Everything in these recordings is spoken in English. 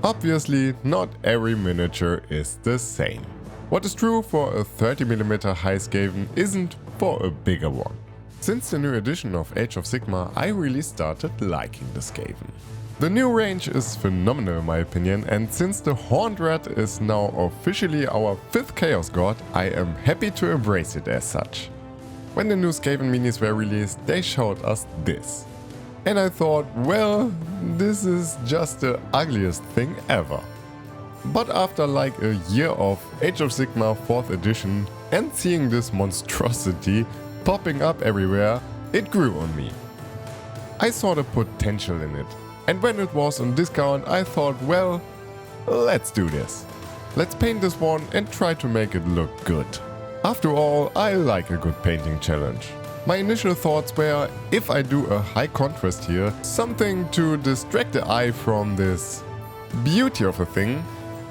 Obviously, not every miniature is the same. What is true for a 30mm high Skaven isn't for a bigger one. Since the new edition of Age of Sigmar, I really started liking the Skaven. The new range is phenomenal in my opinion, and since the Horned Rat is now officially our 5th Chaos God, I am happy to embrace it as such. When the new Skaven minis were released, they showed us this. And I thought, well, this is just the ugliest thing ever. But after like a year of Age of Sigmar 4th edition and seeing this monstrosity popping up everywhere, it grew on me. I saw the potential in it, and when it was on discount I thought, well, let's do this. Let's paint this one and try to make it look good. After all, I like a good painting challenge. My initial thoughts were, if I do a high contrast here, something to distract the eye from this beauty of a thing,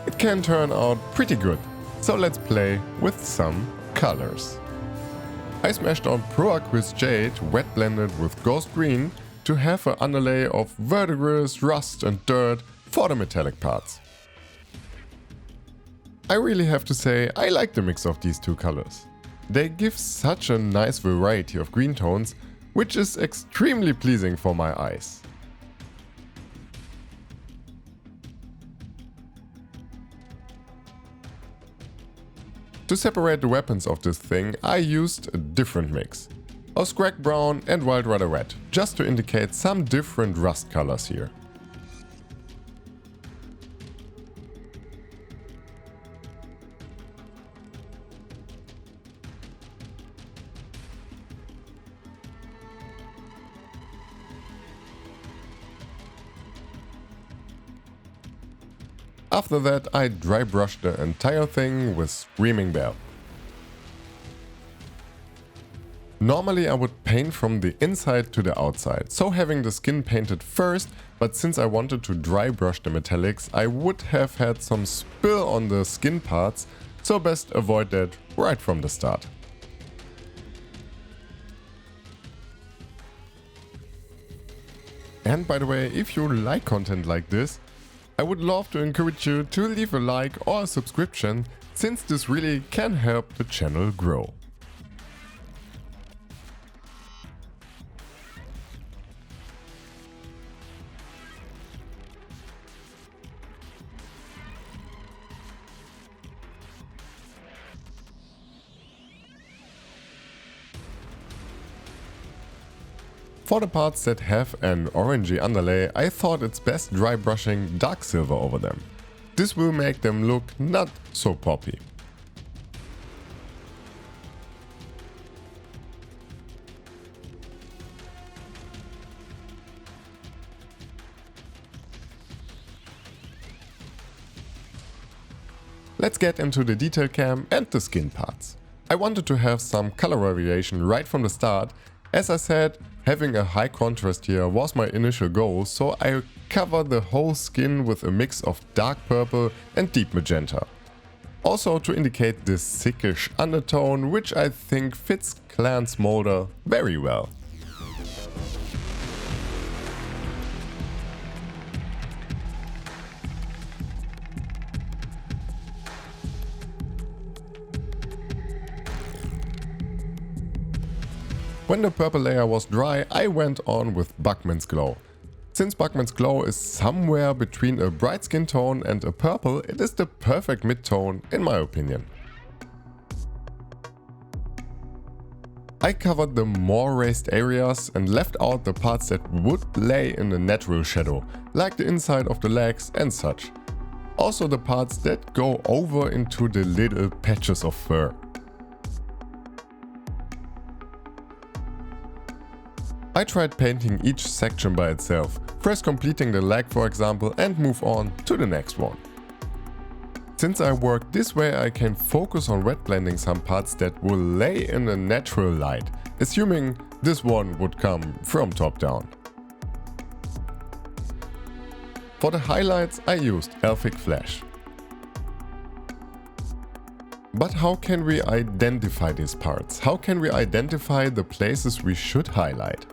it can turn out pretty good. So let's play with some colors. I smashed on Pro Aqueous Jade, wet blended with Ghost Green, to have an underlay of verdigris, rust and dirt for the metallic parts. I really have to say, I like the mix of these two colors. They give such a nice variety of green tones, which is extremely pleasing for my eyes. To separate the weapons of this thing, I used a different mix. Oscrag Brown and Wild Rider Red, just to indicate some different rust colors here. After that, I dry brushed the entire thing with Screaming Bell. Normally I would paint from the inside to the outside, so having the skin painted first, but since I wanted to dry brush the metallics, I would have had some spill on the skin parts, so best avoid that right from the start. And by the way, if you like content like this, I would love to encourage you to leave a like or a subscription, since this really can help the channel grow. For the parts that have an orangey underlay, I thought it's best dry brushing dark silver over them. This will make them look not so poppy. Let's get into the detail cam and the skin parts. I wanted to have some color variation right from the start. As I said, having a high contrast here was my initial goal, so I covered the whole skin with a mix of dark purple and deep magenta. Also to indicate this sickish undertone, which I think fits Clan Smolder very well. When the purple layer was dry, I went on with Buckman's Glow. Since Buckman's Glow is somewhere between a bright skin tone and a purple, it is the perfect mid-tone in my opinion. I covered the more raised areas and left out the parts that would lay in a natural shadow, like the inside of the legs and such. Also the parts that go over into the little patches of fur. I tried painting each section by itself, first completing the leg for example and move on to the next one. Since I work this way, I can focus on wet blending some parts that will lay in a natural light, assuming this one would come from top down. For the highlights I used Elfic Flash. But how can we identify these parts? How can we identify the places we should highlight?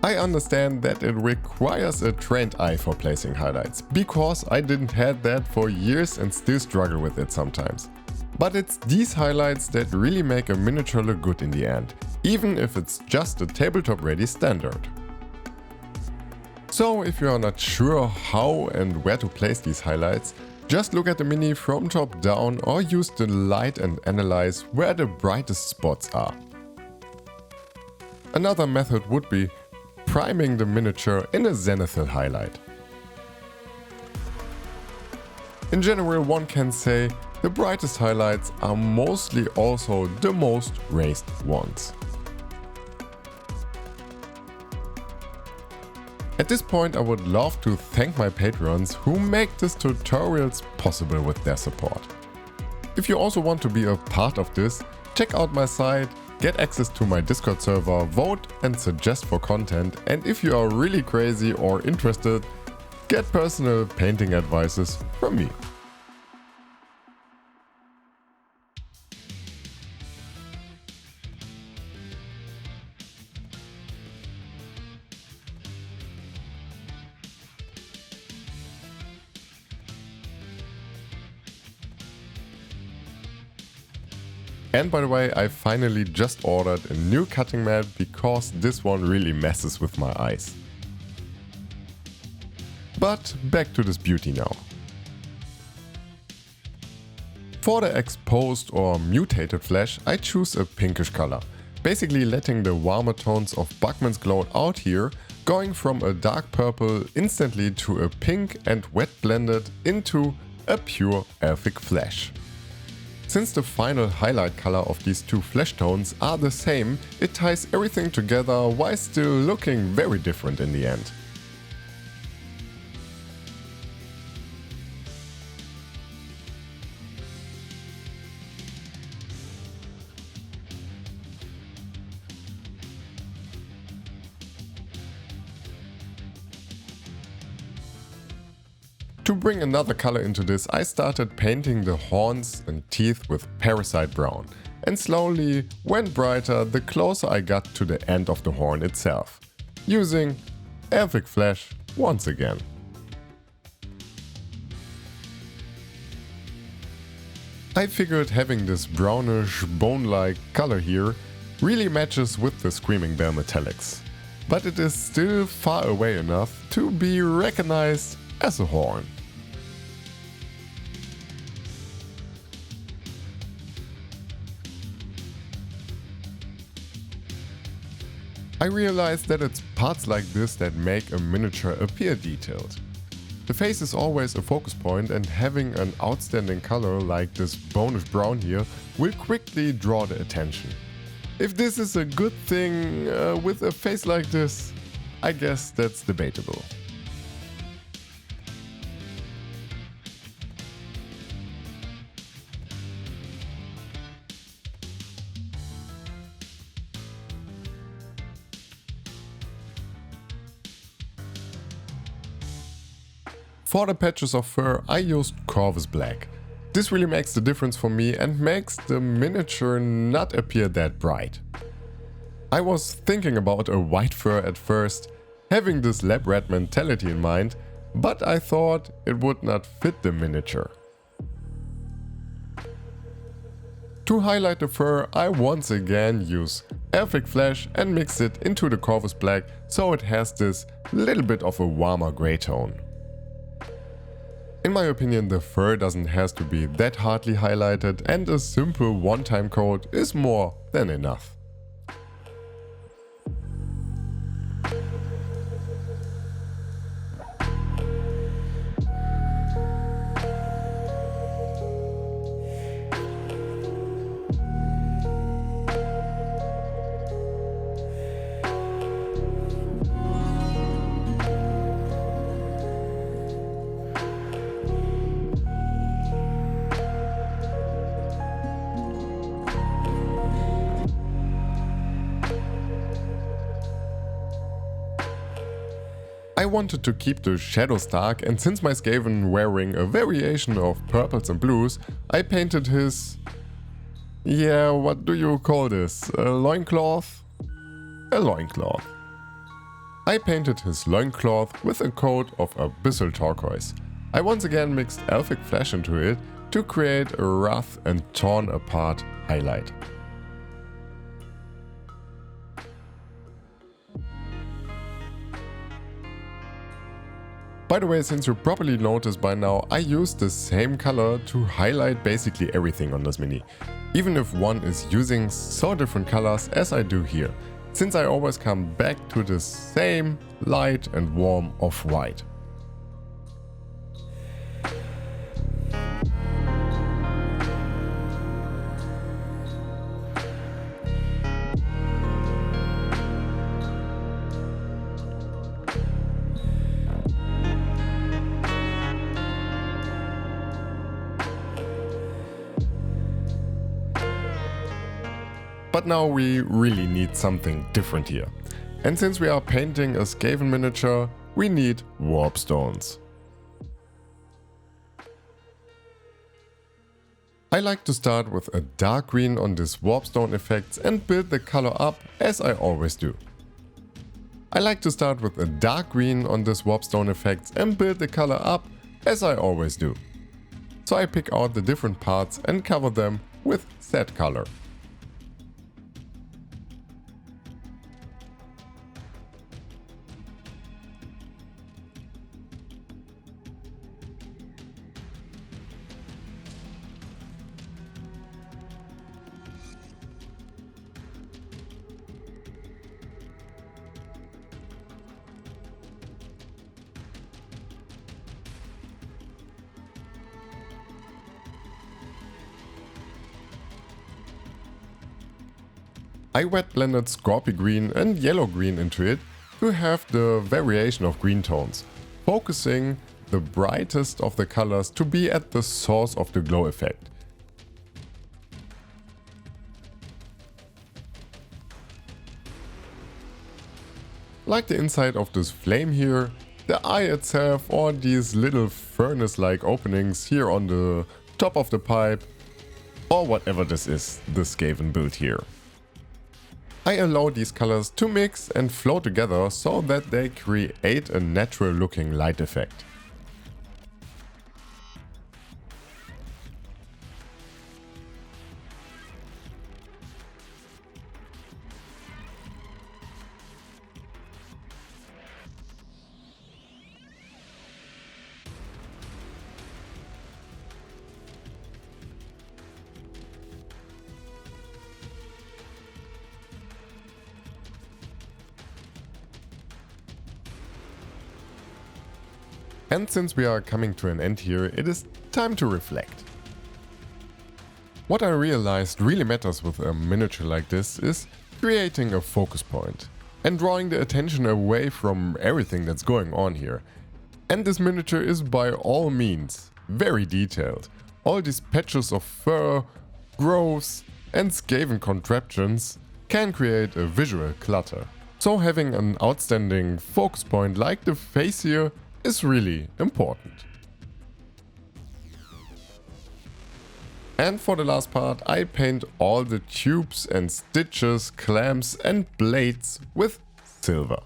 I understand that it requires a trained eye for placing highlights, because I didn't have that for years and still struggle with it sometimes. But it's these highlights that really make a miniature look good in the end, even if it's just a tabletop ready standard. So if you are not sure how and where to place these highlights, just look at the mini from top down or use the light and analyze where the brightest spots are. Another method would be priming the miniature in a zenithal highlight. In general, one can say the brightest highlights are mostly also the most raised ones. At this point, I would love to thank my patrons who make these tutorials possible with their support. If you also want to be a part of this, check out my site, get access to my Discord server, vote and suggest for content, and if you are really crazy or interested, get personal painting advices from me. And by the way, I finally just ordered a new cutting mat because this one really messes with my eyes. But back to this beauty now. For the exposed or mutated flesh, I choose a pinkish color, basically letting the warmer tones of Bugman's Glow out here, going from a dark purple instantly to a pink and wet blended into a pure elfic flesh. Since the final highlight color of these two flesh tones are the same, it ties everything together while still looking very different in the end. To bring another color into this, I started painting the horns and teeth with Parasite Brown, and slowly went brighter the closer I got to the end of the horn itself, using Elfic Flesh once again. I figured having this brownish bone-like color here really matches with the Screaming Bear metallics, but it is still far away enough to be recognized as a horn. I realized that it's parts like this that make a miniature appear detailed. The face is always a focus point, and having an outstanding color like this bonish brown here will quickly draw the attention. If this is a good thing with a face like this, I guess that's debatable. For the patches of fur, I used Corvus Black. This really makes the difference for me and makes the miniature not appear that bright. I was thinking about a white fur at first, having this lab rat mentality in mind, but I thought it would not fit the miniature. To highlight the fur, I once again use Elfic Flesh and mix it into the Corvus Black so it has this little bit of a warmer grey tone. In my opinion, the fur doesn't have to be that hardly highlighted, and a simple one-time coat is more than enough. I wanted to keep the shadows dark, and since my Skaven wearing a variation of purples and blues, I painted his... yeah, what do you call this? A loincloth? A loincloth. I painted his loincloth with a coat of abyssal turquoise. I once again mixed elfic flesh into it to create a rough and torn apart highlight. By the way, since you probably noticed by now, I used the same color to highlight basically everything on this mini, even if one is using so different colors as I do here, since I always come back to the same light and warm off-white. But now we really need something different here. And since we are painting a Skaven miniature, we need Warpstones. I like to start with a dark green on this Warpstone effects and build the color up as I always do. I like to start with a dark green on this Warpstone effects and build the color up as I always do. So I pick out the different parts and cover them with said color. I wet blended Scorpy green and yellow green into it to have the variation of green tones, focusing the brightest of the colors to be at the source of the glow effect. Like the inside of this flame here, the eye itself or these little furnace-like openings here on the top of the pipe, or whatever this is, the Skaven build here. I allow these colors to mix and flow together so that they create a natural looking light effect. And since we are coming to an end here, it is time to reflect. What I realized really matters with a miniature like this is creating a focus point and drawing the attention away from everything that's going on here. And this miniature is by all means very detailed. All these patches of fur, growths and Skaven contraptions can create a visual clutter. So having an outstanding focus point like the face here is really important. And for the last part, I paint all the tubes and stitches, clamps and blades with silver.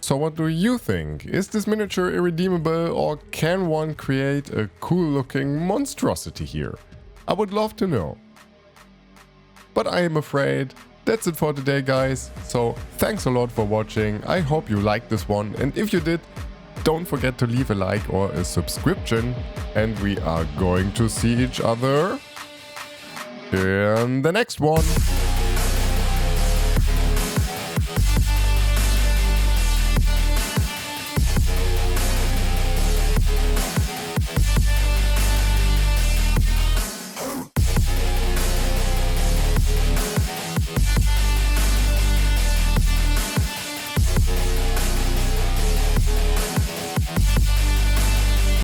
So what do you think? Is this miniature irredeemable or can one create a cool looking monstrosity here? I would love to know. But I am afraid that's it for today, guys. So thanks a lot for watching. I hope you liked this one, and if you did, don't forget to leave a like or a subscription, and we are going to see each other in the next one.